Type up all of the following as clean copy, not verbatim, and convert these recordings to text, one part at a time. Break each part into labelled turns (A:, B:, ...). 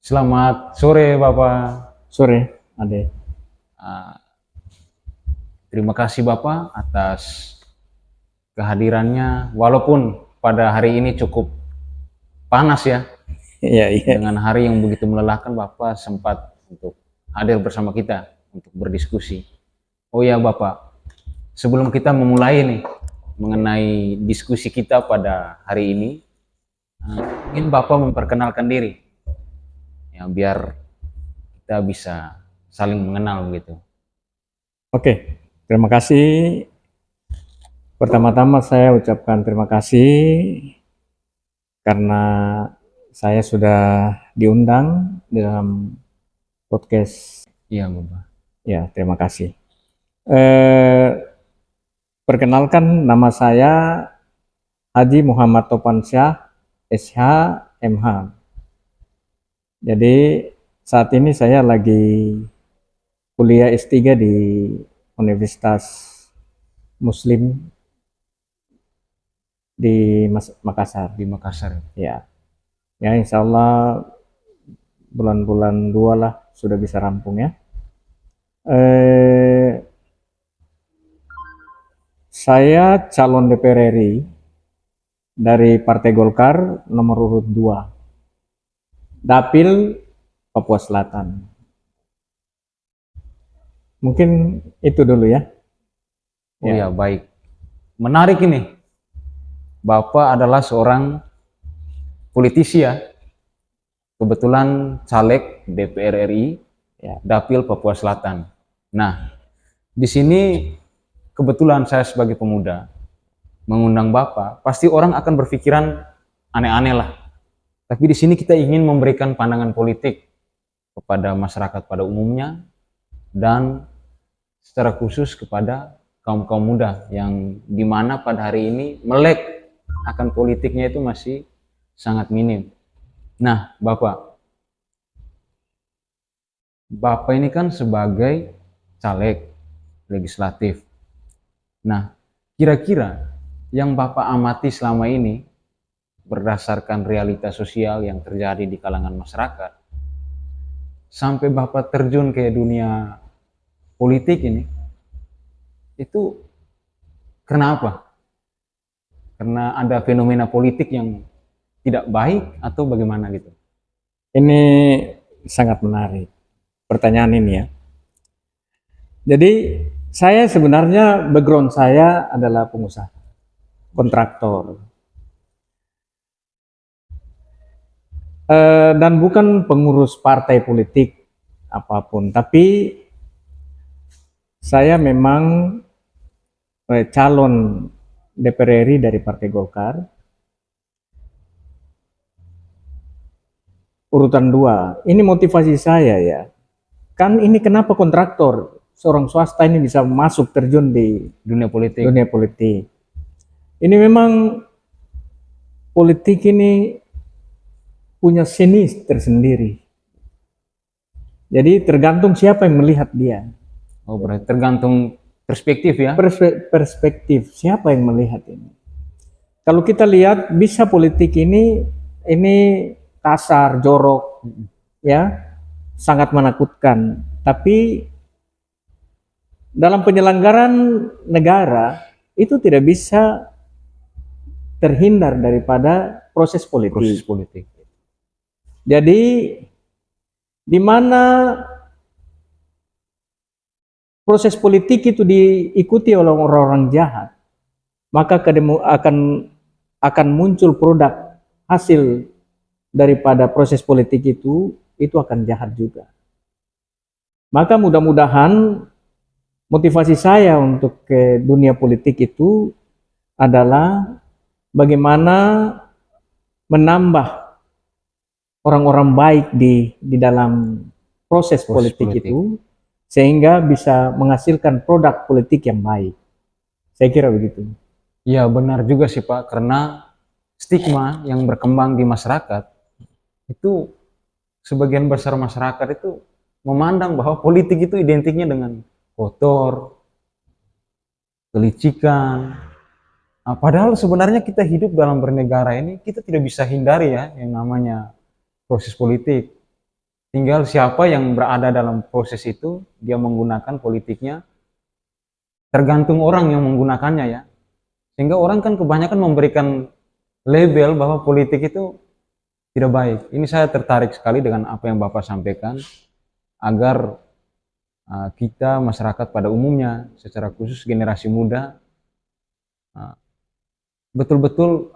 A: Selamat sore Bapak.
B: Sore, Ade.
A: Ah, Terima kasih Bapak atas kehadirannya, walaupun pada hari ini cukup panas ya,
B: Iya, iya.
A: dengan hari yang begitu melelahkan, Bapak sempat untuk hadir bersama kita untuk berdiskusi. Oh ya Bapak, sebelum kita memulai nih mengenai diskusi kita pada hari ini, ingin Bapak memperkenalkan diri, ya biar kita bisa saling mengenal begitu.
B: Oke, terima kasih. Pertama-tama saya ucapkan terima kasih karena saya sudah diundang di dalam podcast.
A: Iya Bapak.
B: Ya, terima kasih. Eh, Perkenalkan, nama saya Haji Muhammad Topansyah, SH, MH. Jadi saat ini saya lagi kuliah S3 di Universitas Muslim di Makassar.
A: Di Makassar.
B: Ya, ya insya Allah bulan-bulan 2 lah sudah bisa rampung ya. Saya calon DPR RI dari Partai Golkar nomor urut 2, Dapil Papua Selatan. Mungkin itu dulu ya.
A: Oh ya, baik. Menarik ini. Bapak adalah seorang politisi ya. Kebetulan caleg DPR RI,
B: Ya.
A: Dapil Papua Selatan. Nah, di sini kebetulan saya sebagai pemuda mengundang Bapak, pasti orang akan berpikiran aneh-aneh lah. Tapi di sini kita ingin memberikan pandangan politik kepada masyarakat pada umumnya dan secara khusus kepada kaum-kaum muda yang dimana pada hari ini melek akan politiknya itu masih sangat minim. Nah, Bapak ini kan sebagai caleg legislatif. Nah, kira-kira yang Bapak amati selama ini berdasarkan realitas sosial yang terjadi di kalangan masyarakat, sampai Bapak terjun ke dunia politik ini, itu kenapa? Karena ada fenomena politik yang tidak baik atau bagaimana gitu?
B: Ini sangat menarik pertanyaan ini ya. Jadi saya sebenarnya background saya adalah pengusaha, kontraktor, dan bukan pengurus partai politik apapun, tapi saya memang calon DPR RI dari Partai Golkar urutan 2. Ini motivasi saya ya. Kan ini kenapa kontraktor seorang swasta ini bisa masuk terjun di
A: Dunia politik.
B: dunia politik. Ini memang politik ini punya seni tersendiri. Jadi tergantung siapa yang melihat dia.
A: Oh, berarti tergantung perspektif ya?
B: Perspektif siapa yang melihat ini. Kalau kita lihat bisa politik ini kasar, jorok, ya, sangat menakutkan. Tapi dalam penyelenggaraan negara itu tidak bisa terhindar daripada proses politik.
A: Proses politik.
B: Jadi di mana proses politik itu diikuti oleh orang-orang jahat, maka akan muncul produk hasil daripada proses politik itu akan jahat juga. Maka mudah-mudahan motivasi saya untuk ke dunia politik itu adalah bagaimana menambah orang-orang baik di dalam proses politik itu, sehingga bisa menghasilkan produk politik yang baik. Saya kira begitu.
A: Iya, benar juga sih Pak, karena stigma yang berkembang di masyarakat itu sebagian besar masyarakat itu memandang bahwa politik itu identiknya dengan kotor, kelicikan. Nah, padahal sebenarnya kita hidup dalam bernegara ini, kita tidak bisa hindari ya yang namanya proses politik. Tinggal siapa yang berada dalam proses itu, dia menggunakan politiknya, tergantung orang yang menggunakannya ya. Sehingga orang kan kebanyakan memberikan label bahwa politik itu tidak baik. Ini saya tertarik sekali dengan apa yang Bapak sampaikan, agar kita masyarakat pada umumnya, secara khusus generasi muda, betul-betul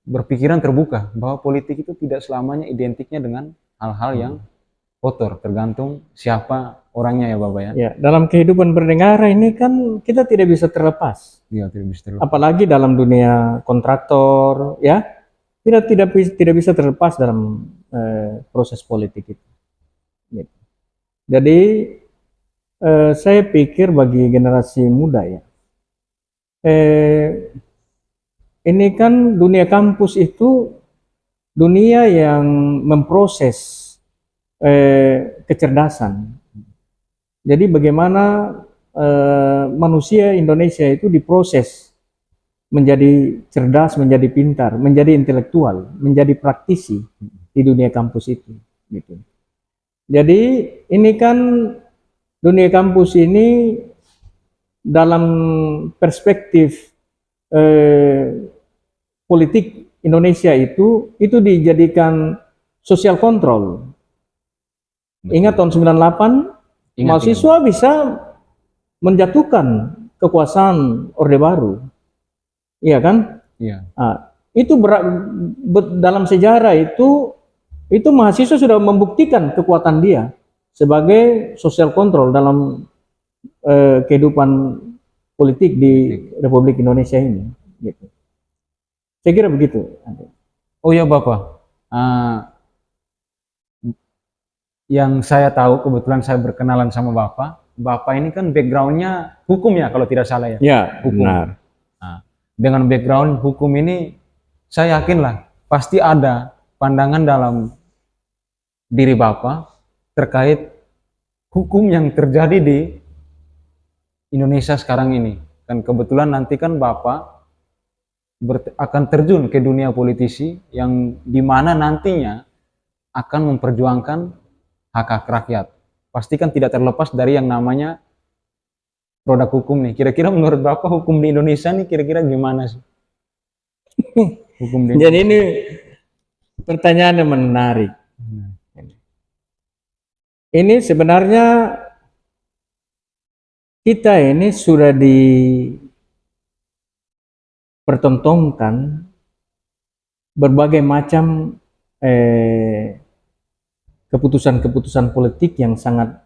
A: berpikiran terbuka bahwa politik itu tidak selamanya identiknya dengan hal-hal yang kotor, tergantung siapa orangnya ya Bapak ya.
B: Ya, dalam kehidupan bernegara ini kan kita tidak bisa terlepas.
A: Iya, tidak bisa terlepas.
B: Apalagi dalam dunia kontraktor, ya, tidak bisa terlepas dalam proses politik itu. Gitu. Jadi saya pikir bagi generasi muda ya, ini kan dunia kampus itu dunia yang memproses kecerdasan. Jadi bagaimana manusia Indonesia itu diproses menjadi cerdas, menjadi pintar, menjadi intelektual, menjadi praktisi di dunia kampus itu. Gitu. Jadi ini kan dunia kampus ini dalam perspektif politik Indonesia itu dijadikan social control. Ingat tahun 98, mahasiswa bisa menjatuhkan kekuasaan Orde Baru. Iya kan?
A: Iya.
B: Itu dalam sejarah itu mahasiswa sudah membuktikan kekuatan dia sebagai social control dalam kehidupan politik di Republik Indonesia ini. Gitu. Saya kira begitu.
A: Oh ya Bapak, yang saya tahu, kebetulan saya berkenalan sama Bapak ini kan backgroundnya hukum ya kalau tidak salah ya?
B: Ya,
A: hukum.
B: Benar.
A: Nah, dengan background hukum ini, saya yakinlah pasti ada pandangan dalam diri Bapak terkait hukum yang terjadi di Indonesia sekarang ini. Dan kebetulan nanti kan Bapak akan terjun ke dunia politisi yang dimana nantinya akan memperjuangkan hak-hak rakyat. Pasti kan tidak terlepas dari yang namanya produk hukum nih. Kira-kira menurut Bapak hukum di Indonesia nih kira-kira gimana sih? Hukum di
B: Jadi ini pertanyaan yang menarik. Ini sebenarnya kita ini sudah dipertontonkan berbagai macam keputusan-keputusan politik yang sangat,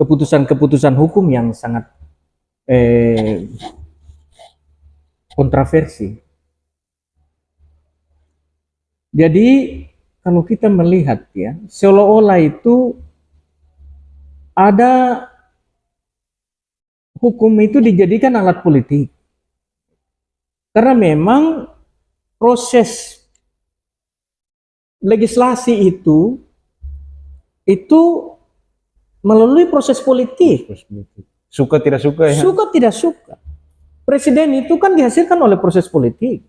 B: keputusan-keputusan hukum yang sangat kontroversi. Jadi kalau kita melihat ya, seolah-olah itu ada hukum itu dijadikan alat politik. Karena memang proses legislasi itu melalui proses politik.
A: Suka tidak suka ya?
B: Suka tidak suka. Presiden itu kan dihasilkan oleh proses politik.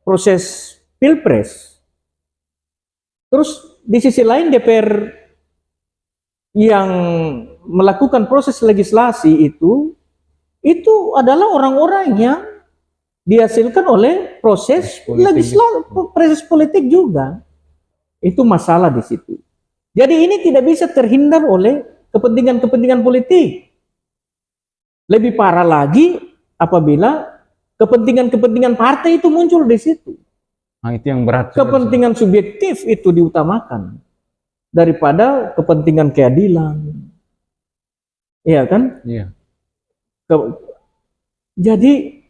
B: Proses pilpres. Terus di sisi lain DPR yang melakukan proses legislasi itu adalah orang-orang yang dihasilkan oleh proses legislasi, proses politik juga. Itu masalah di situ. Jadi ini tidak bisa terhindar oleh kepentingan-kepentingan politik. Lebih parah lagi apabila kepentingan-kepentingan partai itu muncul di situ.
A: Nah, itu yang berat.
B: Kepentingan subjektif itu diutamakan daripada kepentingan keadilan. Iya kan?
A: Iya.
B: Jadi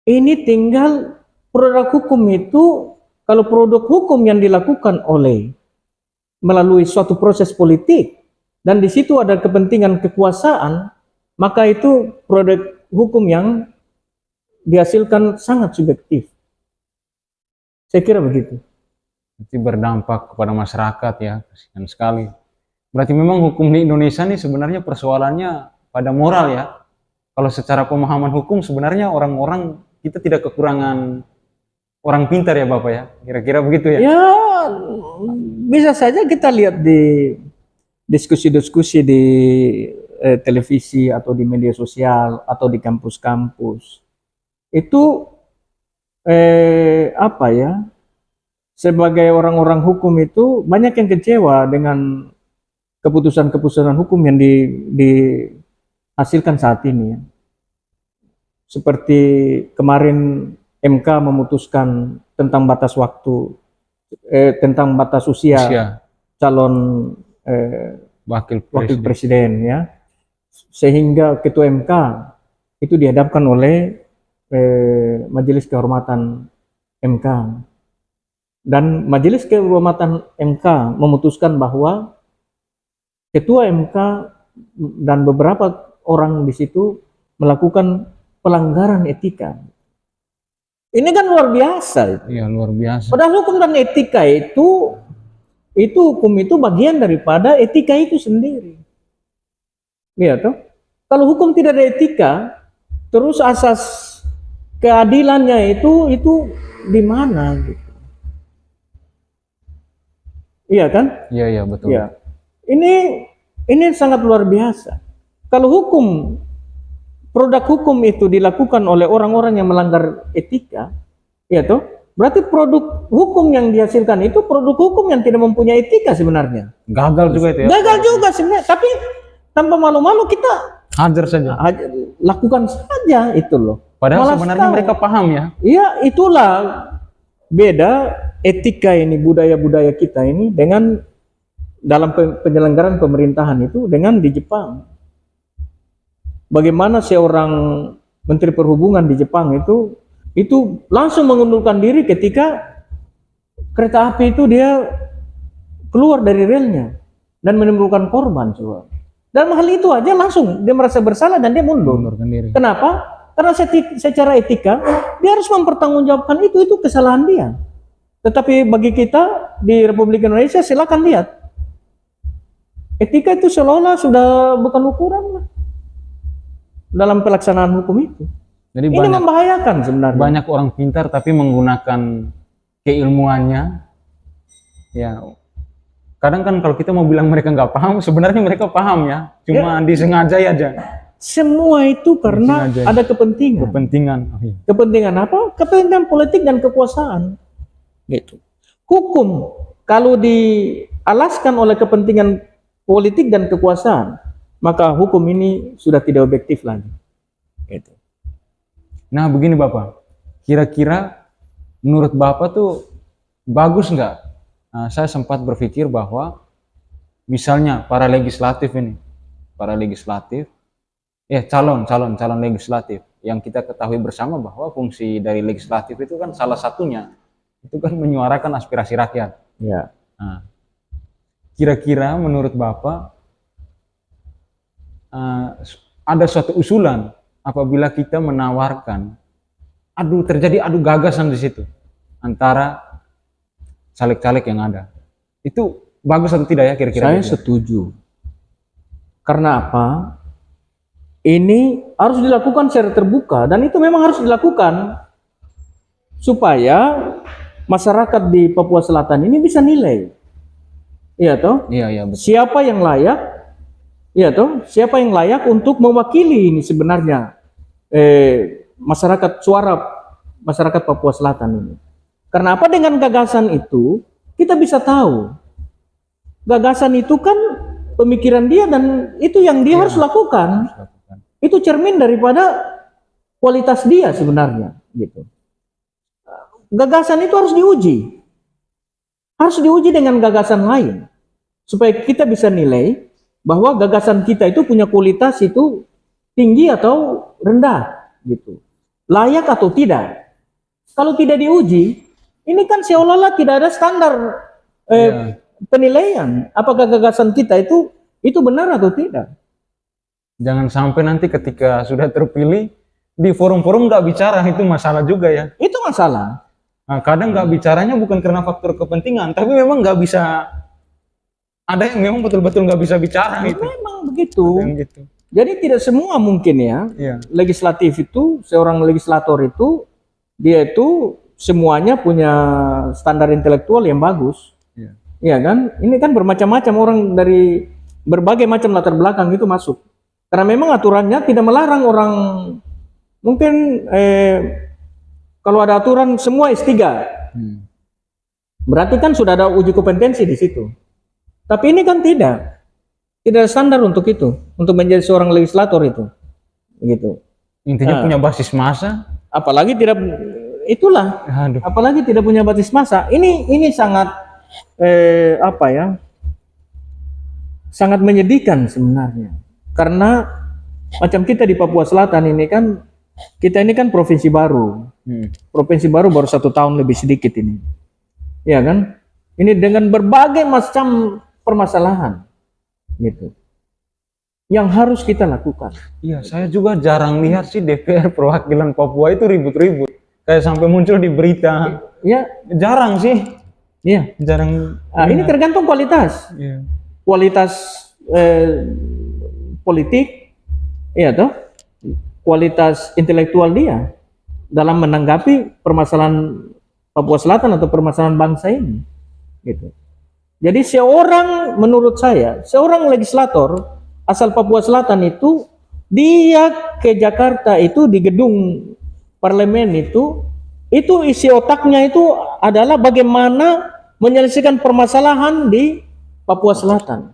B: ini tinggal produk hukum itu, kalau produk hukum yang dilakukan melalui suatu proses politik dan di situ ada kepentingan kekuasaan, maka itu produk hukum yang dihasilkan sangat subjektif. Saya kira begitu.
A: Berarti berdampak kepada masyarakat ya, kasihan sekali. Berarti memang hukum di Indonesia nih sebenarnya persoalannya pada moral ya. Kalau secara pemahaman hukum sebenarnya orang-orang kita tidak kekurangan orang pintar ya Bapak ya, kira-kira begitu ya?
B: Ya, bisa saja kita lihat di diskusi-diskusi di televisi atau di media sosial atau di kampus-kampus itu apa ya, sebagai orang-orang hukum itu banyak yang kecewa dengan keputusan-keputusan hukum yang dihasilkan saat ini ya. Seperti kemarin MK memutuskan tentang batas waktu, tentang batas usia calon
A: wakil
B: presiden ya, sehingga ketua MK itu dihadapkan oleh Majelis Kehormatan MK, dan Majelis Kehormatan MK memutuskan bahwa ketua MK dan beberapa orang di situ melakukan pelanggaran etika. Ini kan luar biasa.
A: Iya, luar biasa.
B: Padahal hukum dan etika itu hukum itu bagian daripada etika itu sendiri. Iya toh? Kalau hukum tidak ada etika, terus asas keadilannya itu di mana gitu. Iya kan?
A: Iya, betul.
B: Iya. Ini sangat luar biasa. Kalau produk hukum itu dilakukan oleh orang-orang yang melanggar etika, ya toh, berarti produk hukum yang dihasilkan itu produk hukum yang tidak mempunyai etika sebenarnya.
A: Gagal juga itu ya.
B: Gagal juga sebenarnya, tapi tanpa malu-malu kita
A: hajar saja.
B: Lakukan saja itu loh.
A: Padahal sebenarnya mereka paham ya.
B: Iya, itulah beda etika ini, budaya-budaya kita ini dengan dalam penyelenggaraan pemerintahan itu dengan di Jepang. Bagaimana seorang Menteri Perhubungan di Jepang itu langsung mengundurkan diri ketika kereta api itu dia keluar dari relnya dan menimbulkan korban coba. Dalam hal itu aja langsung dia merasa bersalah dan dia mundurkan
A: diri.
B: Kenapa? Karena secara etika dia harus mempertanggungjawabkan itu kesalahan dia. Tetapi bagi kita di Republik Indonesia silakan lihat. Etika itu seolah-olah sudah bukan ukuran lah dalam pelaksanaan hukum itu.
A: Jadi
B: ini membahayakan sebenarnya.
A: Banyak orang pintar tapi menggunakan keilmuannya. Ya, kadang kan kalau kita mau bilang mereka nggak paham, sebenarnya mereka paham ya. Cuma disengaja aja.
B: Semua itu karena ada kepentingan. Kepentingan apa? Kepentingan politik dan kekuasaan. Gitu. Hukum kalau dialaskan oleh kepentingan politik dan kekuasaan, maka hukum ini sudah tidak objektif lagi. Gitu.
A: Nah begini Bapak, kira-kira menurut Bapak tuh bagus nggak? Nah, saya sempat berpikir bahwa misalnya para legislatif, calon legislatif, yang kita ketahui bersama bahwa fungsi dari legislatif itu kan salah satunya itu kan menyuarakan aspirasi rakyat.
B: Ya.
A: Nah, kira-kira menurut Bapak ada suatu usulan apabila kita menawarkan terjadi adu gagasan di situ antara caleg-caleg yang ada, itu bagus atau tidak ya kira-kira?
B: Saya setuju. Karena apa? Ini harus dilakukan secara terbuka dan itu memang harus dilakukan supaya masyarakat di Papua Selatan ini bisa nilai. Iya toh?
A: Iya, betul.
B: Siapa yang layak? Iya toh? Siapa yang layak untuk mewakili ini sebenarnya suara masyarakat Papua Selatan ini. Karena apa? Dengan gagasan itu kita bisa tahu. Gagasan itu kan pemikiran dia dan itu yang dia harus lakukan. Itu cermin daripada kualitas dia sebenarnya, gitu. Gagasan itu harus diuji. Harus diuji dengan gagasan lain supaya kita bisa nilai bahwa gagasan kita itu punya kualitas itu tinggi atau rendah, gitu. Layak atau tidak. Kalau tidak diuji, ini kan seolah-olah tidak ada standar penilaian apakah gagasan kita itu benar atau tidak.
A: Jangan sampai nanti ketika sudah terpilih di forum-forum nggak bicara, itu masalah juga ya.
B: Itu masalah.
A: Nah, kadang nggak bicaranya bukan karena faktor kepentingan, tapi memang nggak bisa. Ada yang memang betul-betul nggak bisa bicara. Itu
B: memang begitu.
A: Gitu.
B: Jadi tidak semua mungkin ya. Legislatif itu, seorang legislator itu dia itu semuanya punya standar intelektual yang bagus. Iya kan? Ini kan bermacam-macam orang dari berbagai macam latar belakang itu masuk. Karena memang aturannya tidak melarang orang, mungkin kalau ada aturan semua S3, berarti kan sudah ada uji kompetensi di situ. Tapi ini kan tidak ada standar untuk itu, untuk menjadi seorang legislator itu, gitu.
A: Intinya punya basis massa.
B: Apalagi tidak, itulah.
A: Aduh.
B: Apalagi tidak punya basis massa. Ini sangat apa ya? Sangat menyedihkan sebenarnya. Karena macam kita di Papua Selatan ini kan, kita ini kan provinsi baru. Provinsi baru 1 tahun lebih sedikit ini. Ya kan? Ini dengan berbagai macam permasalahan gitu. Yang harus kita lakukan.
A: Iya, saya juga jarang lihat sih DPR perwakilan Papua itu ribut-ribut. Kayak sampai muncul di berita.
B: Ya,
A: Jarang sih.
B: iya.
A: Jarang.
B: Ini tergantung kualitas.
A: Iya.
B: Kualitas politik, iya toh, kualitas intelektual dia dalam menanggapi permasalahan Papua Selatan atau permasalahan bangsa ini, gitu. Jadi menurut saya, seorang legislator asal Papua Selatan itu, dia ke Jakarta itu di gedung parlemen itu isi otaknya itu adalah bagaimana menyelesaikan permasalahan di Papua Selatan,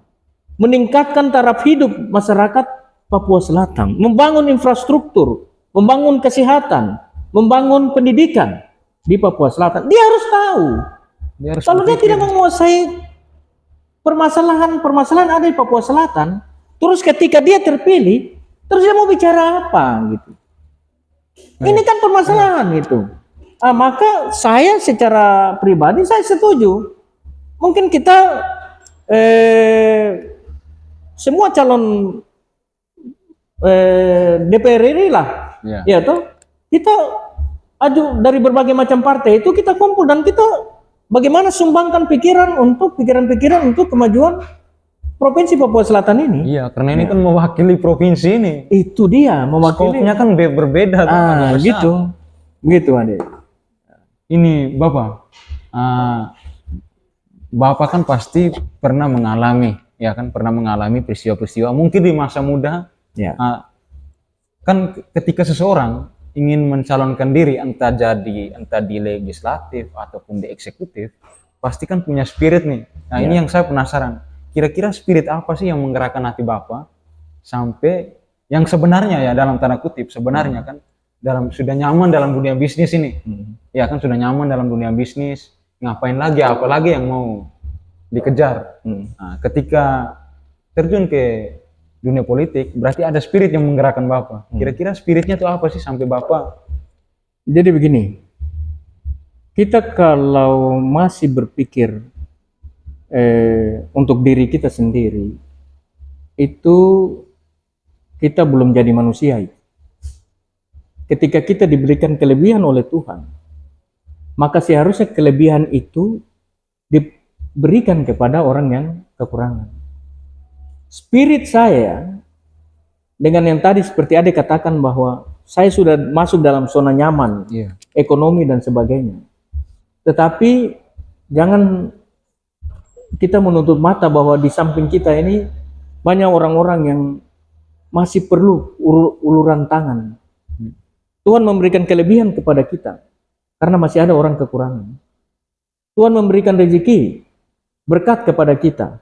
B: meningkatkan taraf hidup masyarakat Papua Selatan, membangun infrastruktur, membangun kesehatan, membangun pendidikan di Papua Selatan. Dia harus tahu. Kalau dia tidak menguasai permasalahan ada di Papua Selatan, terus ketika dia terpilih, terus dia mau bicara apa gitu? Ini kan permasalahan itu. Maka saya secara pribadi saya setuju. Mungkin kita semua calon DPR RI lah, ya toh, kita aju dari berbagai macam partai itu, kita kumpul dan kita bagaimana sumbangkan pikiran untuk kemajuan provinsi Papua Selatan ini.
A: Iya, karena ini kan mewakili provinsi ini.
B: Itu dia, mewakili.
A: Skopnya kan berbeda.
B: Gitu Ade.
A: Ini Bapak, Bapak kan pasti pernah mengalami, ya kan, pernah mengalami peristiwa-peristiwa mungkin di masa muda.
B: Ya.
A: Kan ketika seseorang ingin mencalonkan diri entah di legislatif ataupun di eksekutif, pasti kan punya spirit nih. Nah, ini yang saya penasaran. Kira-kira spirit apa sih yang menggerakkan hati Bapak sampai yang sebenarnya, ya dalam tanda kutip sebenarnya kan, sudah nyaman dalam dunia bisnis ini. Ya kan, sudah nyaman dalam dunia bisnis, ngapain lagi, apalagi yang mau dikejar. Nah, ketika terjun ke dunia politik, berarti ada spirit yang menggerakkan Bapak. Kira-kira spiritnya itu apa sih sampai Bapak?
B: Jadi begini, kita kalau masih berpikir untuk diri kita sendiri, itu kita belum jadi manusia. Ketika kita diberikan kelebihan oleh Tuhan, maka seharusnya kelebihan itu diberikan kepada orang yang kekurangan. Spirit saya, dengan yang tadi seperti Ade katakan bahwa saya sudah masuk dalam zona nyaman, ekonomi dan sebagainya. Tetapi jangan kita menutup mata bahwa di samping kita ini banyak orang-orang yang masih perlu uluran tangan. Tuhan memberikan kelebihan kepada kita karena masih ada orang kekurangan. Tuhan memberikan rezeki, berkat kepada kita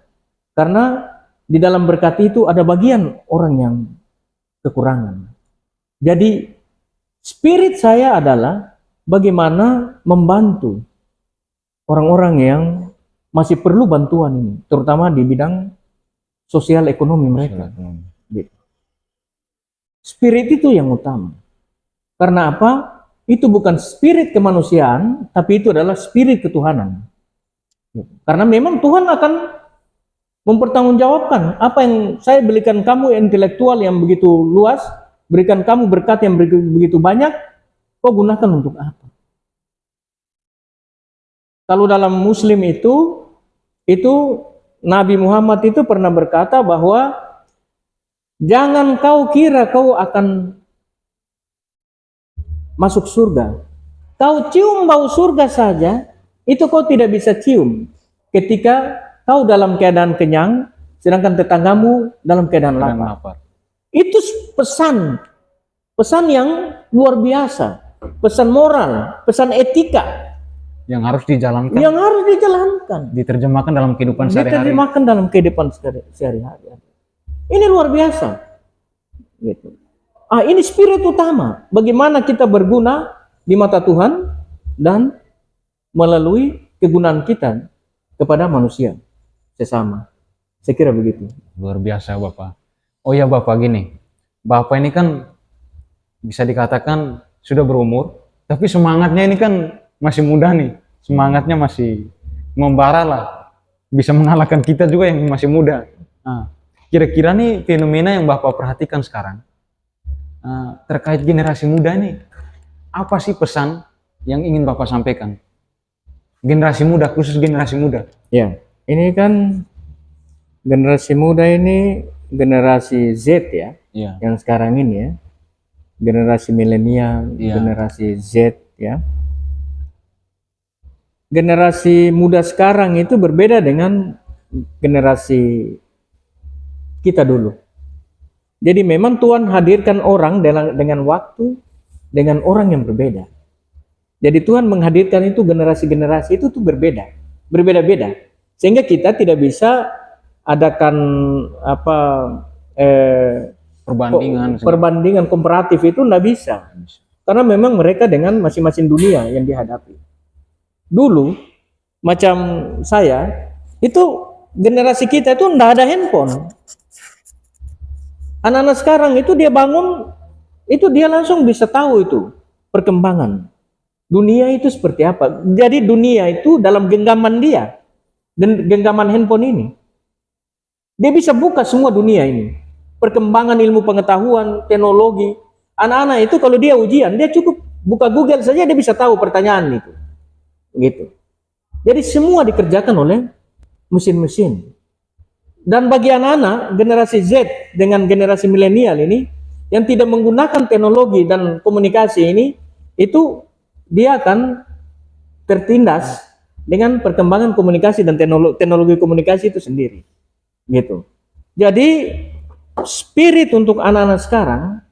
B: karena di dalam berkat itu ada bagian orang yang kekurangan. Jadi spirit saya adalah bagaimana membantu orang-orang yang masih perlu bantuan ini, terutama di bidang sosial ekonomi mereka. Gitu. Spirit itu yang utama. Karena apa? Itu bukan spirit kemanusiaan, tapi itu adalah spirit ketuhanan. Karena memang Tuhan akan mempertanggungjawabkan apa yang saya berikan kamu intelektual yang begitu luas, berikan kamu berkat yang begitu banyak, kau gunakan untuk apa? Kalau dalam Muslim itu Nabi Muhammad itu pernah berkata bahwa jangan kau kira kau akan masuk surga. Kau cium bau surga saja, itu kau tidak bisa cium. ketika kau dalam keadaan kenyang, sedangkan tetanggamu dalam keadaan
A: Dan
B: lapar.
A: lapar.
B: Itu pesan yang luar biasa, pesan moral, pesan etika
A: Yang harus dijalankan,
B: yang harus dijalankan,
A: diterjemahkan dalam kehidupan sehari-hari.
B: diterjemahkan dalam kehidupan sehari-hari. Ini luar biasa, gitu. Ini spirit utama, bagaimana kita berguna di mata Tuhan dan melalui kegunaan kita kepada manusia sesama. Saya kira begitu.
A: Luar biasa Bapak. Oh ya Bapak, gini, Bapak ini kan bisa dikatakan sudah berumur, tapi semangatnya ini kan masih muda nih, semangatnya masih membara lah, bisa mengalahkan kita juga yang masih muda. Nah, kira-kira nih fenomena yang Bapak perhatikan sekarang terkait generasi muda nih, apa sih pesan yang ingin Bapak sampaikan? Generasi muda, khusus generasi muda.
B: Ya, ini kan generasi muda ini generasi Z ya,
A: Iya.
B: yang sekarang ini ya, generasi milenial,
A: Iya.
B: generasi Z ya. Generasi muda sekarang itu berbeda dengan generasi kita dulu. Jadi memang Tuhan hadirkan orang dengan waktu, dengan orang yang berbeda. Jadi Tuhan menghadirkan itu generasi-generasi itu tuh berbeda-beda. Sehingga kita tidak bisa adakan perbandingan komparatif itu enggak bisa. Karena memang mereka dengan masing-masing dunia yang dihadapi. Dulu macam saya itu generasi kita itu enggak ada handphone. Anak-anak sekarang itu dia bangun, itu dia langsung bisa tahu itu perkembangan dunia itu seperti apa. Jadi dunia itu dalam genggaman dia, dan genggaman handphone ini. Dia bisa buka semua dunia ini. Perkembangan ilmu pengetahuan, teknologi. Anak-anak itu kalau dia ujian, dia cukup buka Google saja dia bisa tahu pertanyaan itu. Gitu. Jadi semua dikerjakan oleh mesin-mesin. Dan bagi anak-anak generasi Z dengan generasi milenial ini yang tidak menggunakan teknologi dan komunikasi ini, itu dia akan tertindas dengan perkembangan komunikasi dan teknologi komunikasi itu sendiri. Gitu. Jadi spirit untuk anak-anak sekarang,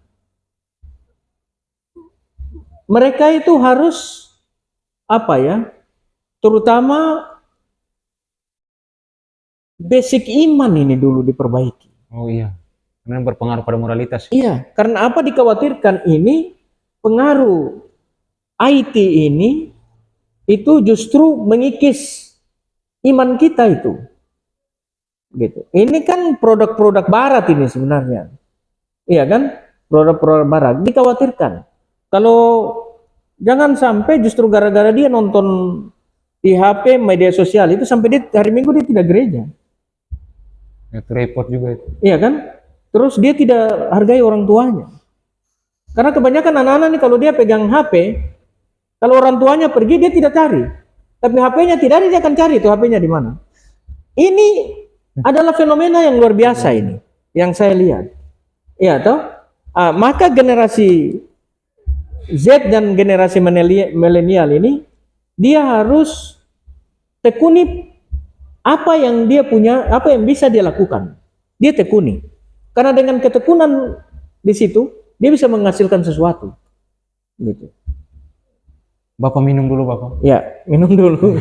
B: mereka itu harus terutama basic iman ini dulu diperbaiki.
A: Oh iya, karena berpengaruh pada moralitas.
B: Iya, karena apa dikhawatirkan ini pengaruh IT ini itu justru mengikis iman kita itu. Gitu. Ini kan produk-produk barat ini sebenarnya. Iya kan? Produk-produk barat dikhawatirkan. Kalau jangan sampai justru gara-gara dia nonton di HP media sosial itu sampai dia hari Minggu dia tidak gereja.
A: Itu repot juga itu.
B: Iya kan? Terus dia tidak hargai orang tuanya. Karena kebanyakan anak-anak nih kalau dia pegang HP, kalau orang tuanya pergi dia tidak cari. Tapi HP-nya tidak ada, dia akan cari itu HP-nya di mana. Ini adalah fenomena yang luar biasa ini yang saya lihat. Iya toh? Maka generasi Z dan generasi milenial ini dia harus tekuni apa yang dia punya, apa yang bisa dia lakukan. Dia tekuni. Karena dengan ketekunan di situ dia bisa menghasilkan sesuatu. Gitu.
A: Bapak minum dulu, Bapak.
B: Ya, minum dulu.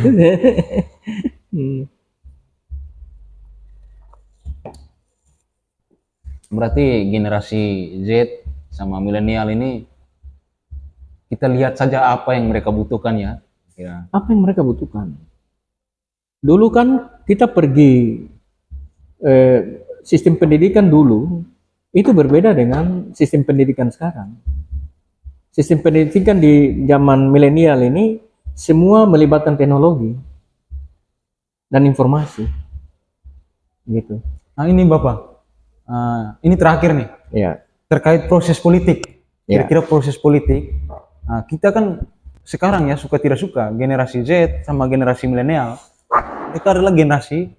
A: Berarti generasi Z sama milenial ini kita lihat saja apa yang mereka butuhkan ya.
B: Apa yang mereka butuhkan? Dulu kan kita pergi sistem pendidikan dulu itu berbeda dengan sistem pendidikan sekarang. Sistem pendidikan di zaman milenial ini semua melibatkan teknologi dan informasi. Gitu.
A: Nah ini Bapak, ini terakhir nih.
B: Ya.
A: Terkait proses politik.
B: Ya.
A: Kira-kira proses politik. Kita kan sekarang ya suka tidak suka generasi Z sama generasi milenial. Mereka adalah generasi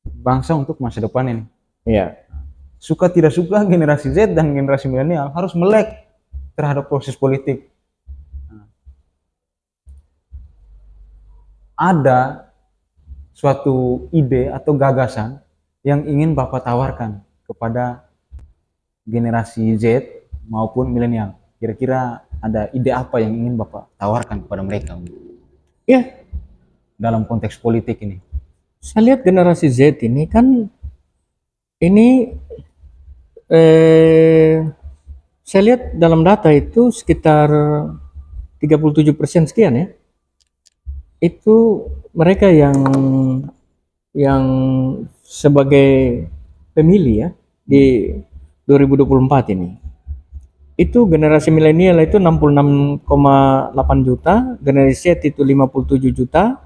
A: bangsa untuk masa depan ini.
B: Ya.
A: Suka tidak suka generasi Z dan generasi milenial harus melek terhadap proses politik. Ada suatu ide atau gagasan yang ingin Bapak tawarkan kepada generasi Z maupun milenial? Kira-kira ada ide apa yang ingin Bapak tawarkan kepada mereka
B: Ya,
A: dalam konteks politik ini?
B: saya lihat generasi Z ini kan ini saya lihat dalam data itu sekitar 37% sekian ya. Itu mereka yang sebagai pemilih ya di 2024 ini. Itu generasi milenial itu 66,8 juta, generasi Z itu 57 juta,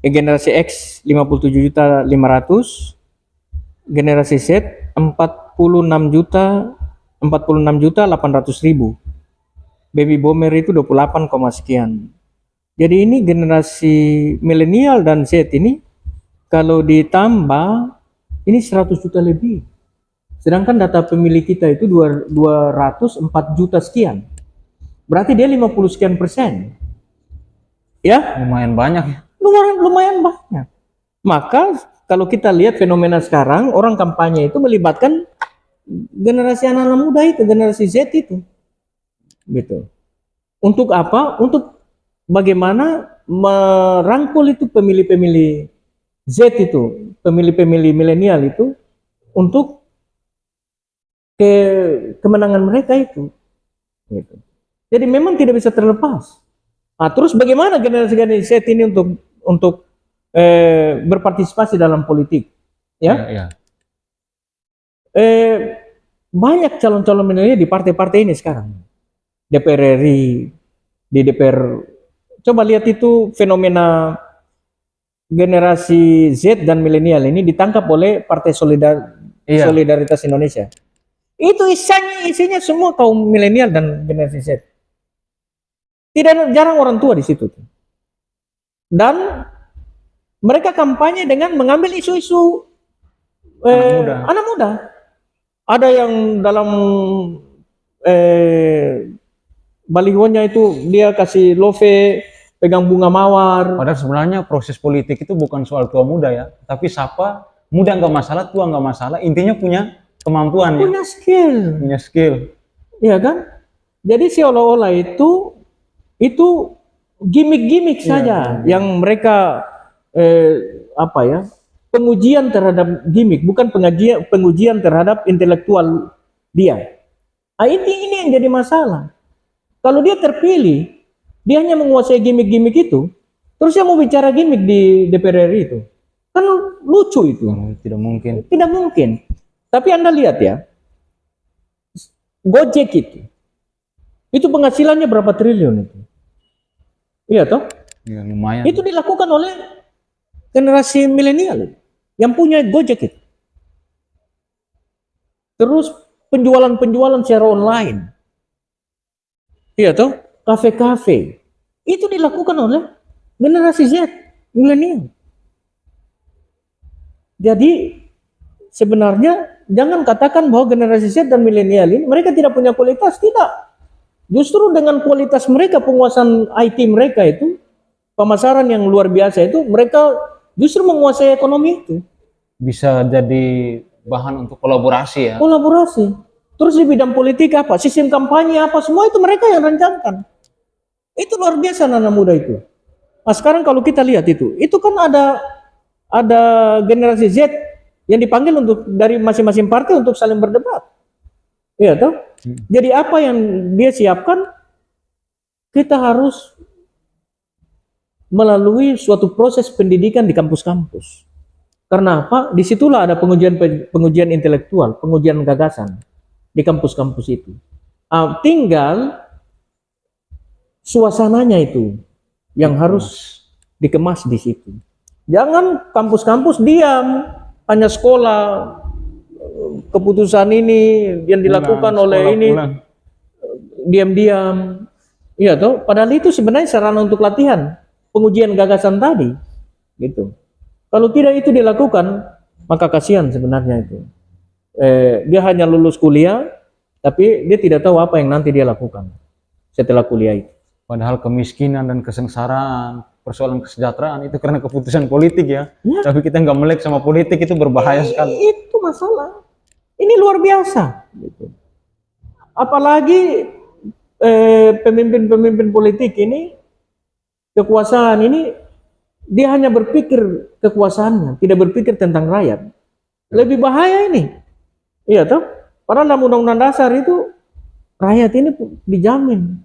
B: generasi X 57 juta 500, generasi Z 46 juta 800 ribu, baby boomer itu 28, sekian. Jadi ini generasi milenial dan Z ini kalau ditambah ini 100 juta lebih. Sedangkan data pemilih kita itu 204 juta sekian. Berarti dia 50 sekian persen. Ya?
A: Lumayan banyak ya.
B: Lumayan banyak. Maka kalau kita lihat fenomena sekarang, orang kampanye itu melibatkan generasi anak-anak muda itu, generasi Z itu. Gitu. Untuk apa? Untuk bagaimana merangkul itu pemilih-pemilih Z itu, pemilih-pemilih milenial itu untuk kemenangan mereka itu. Gitu. Jadi memang tidak bisa terlepas. Nah, terus bagaimana generasi Z ini untuk berpartisipasi dalam politik? Ya. Banyak calon-calon milenial di partai-partai ini sekarang. DPR RI, di DPR. Coba lihat itu fenomena generasi Z dan milenial ini ditangkap oleh Partai Solidaritas Indonesia. Itu isinya semua kaum milenial dan generasi Z. Tidak jarang orang tua di situ. Dan mereka kampanye dengan mengambil isu-isu anak muda. Ada yang dalam balihonya itu dia kasih love, pegang bunga mawar.
A: Padahal sebenarnya proses politik itu bukan soal tua muda ya, tapi siapa muda nggak masalah, tua nggak masalah, intinya punya kemampuan,
B: punya skill.
A: Punya skill.
B: Iya kan? Jadi seolah-olah itu gimmick-gimmick saja yang mereka pengujian terhadap gimmick, bukan pengujian terhadap intelektual dia. Nah, ini yang jadi masalah. Kalau dia terpilih, dia hanya menguasai gimmick-gimmick itu, terus dia mau bicara gimmick di DPR RI itu, kan lucu itu.
A: Tidak mungkin.
B: Tidak mungkin. Tapi Anda lihat ya, Gojek itu penghasilannya berapa triliun itu? Iya toh?
A: Ya, lumayan.
B: Itu dilakukan oleh generasi milenial yang punya Gojek itu. Terus penjualan secara online. Iya toh? Kafe-kafe. Itu dilakukan oleh generasi Z, milenial. Jadi sebenarnya jangan katakan bahwa generasi Z dan milenial ini mereka tidak punya kualitas, tidak. Justru dengan kualitas mereka, penguasaan IT mereka itu, pemasaran yang luar biasa itu, mereka justru menguasai ekonomi itu.
A: Bisa jadi bahan untuk kolaborasi ya.
B: Kolaborasi. Terus di bidang politik apa? Sistem kampanye apa? Semua itu mereka yang rancangkan. Itu luar biasa anak muda itu. Nah sekarang kalau kita lihat itu kan ada generasi Z yang dipanggil dari masing-masing partai untuk saling berdebat. Iya toh? Jadi apa yang dia siapkan, kita harus melalui suatu proses pendidikan di kampus-kampus. Karena apa? Disitulah ada pengujian intelektual, pengujian gagasan di kampus-kampus itu. Tinggal suasananya itu yang harus dikemas di situ. Jangan kampus-kampus diam, hanya sekolah, keputusan ini yang dilakukan oleh ini diam-diam. Iya toh, padahal itu sebenarnya sarana untuk latihan pengujian gagasan tadi, gitu. Kalau tidak itu dilakukan, maka kasihan sebenarnya itu. Dia hanya lulus kuliah, tapi dia tidak tahu apa yang nanti dia lakukan setelah kuliah itu.
A: Padahal kemiskinan dan kesengsaraan persoalan kesejahteraan itu karena keputusan politik ya.
B: Ya.
A: Tapi kita nggak melek sama politik itu berbahaya sekali.
B: Itu masalah. Ini luar biasa. Gitu. Apalagi pemimpin-pemimpin politik ini, kekuasaan ini, dia hanya berpikir kekuasaannya, tidak berpikir tentang rakyat. Lebih bahaya ini. Iya toh? Padahal dalam Undang-Undang Dasar itu rakyat ini dijamin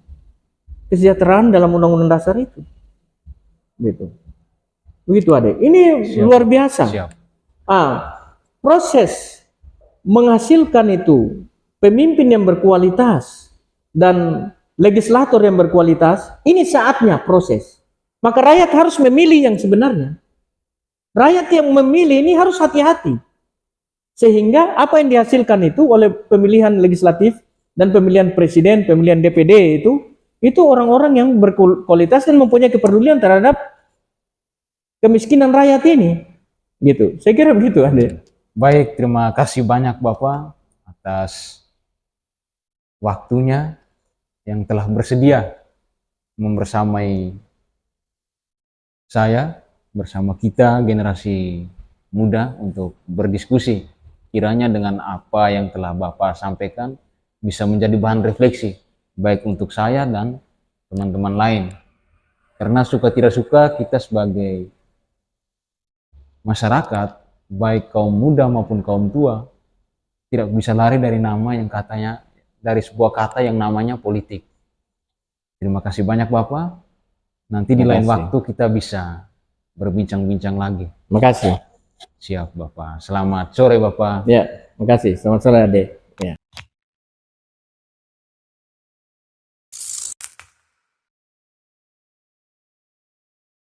B: kesejahteraan dalam Undang-Undang Dasar itu. Gitu. Begitu Ade. Ini
A: Siap.
B: luar biasa.
A: Siap.
B: Proses menghasilkan itu pemimpin yang berkualitas dan legislator yang berkualitas, ini saatnya proses. Maka rakyat harus memilih yang sebenarnya. Rakyat yang memilih ini harus hati-hati. Sehingga apa yang dihasilkan itu oleh pemilihan legislatif dan pemilihan presiden, pemilihan DPD itu orang-orang yang berkualitas dan mempunyai kepedulian terhadap kemiskinan rakyat ini. Gitu. Saya kira begitu, Ade.
A: Baik, terima kasih banyak Bapak atas waktunya yang telah bersedia membersamai saya bersama kita generasi muda untuk berdiskusi. Kiranya dengan apa yang telah Bapak sampaikan bisa menjadi bahan refleksi baik untuk saya dan teman-teman lain. Karena suka tidak suka kita sebagai masyarakat, baik kaum muda maupun kaum tua, tidak bisa lari dari nama yang katanya, dari sebuah kata yang namanya politik. Terima kasih banyak Bapak. Nanti di lain waktu kita bisa berbincang-bincang lagi.
B: Makasih.
A: Siap Bapak. Selamat sore Bapak.
B: Ya, makasih. Selamat sore Ade.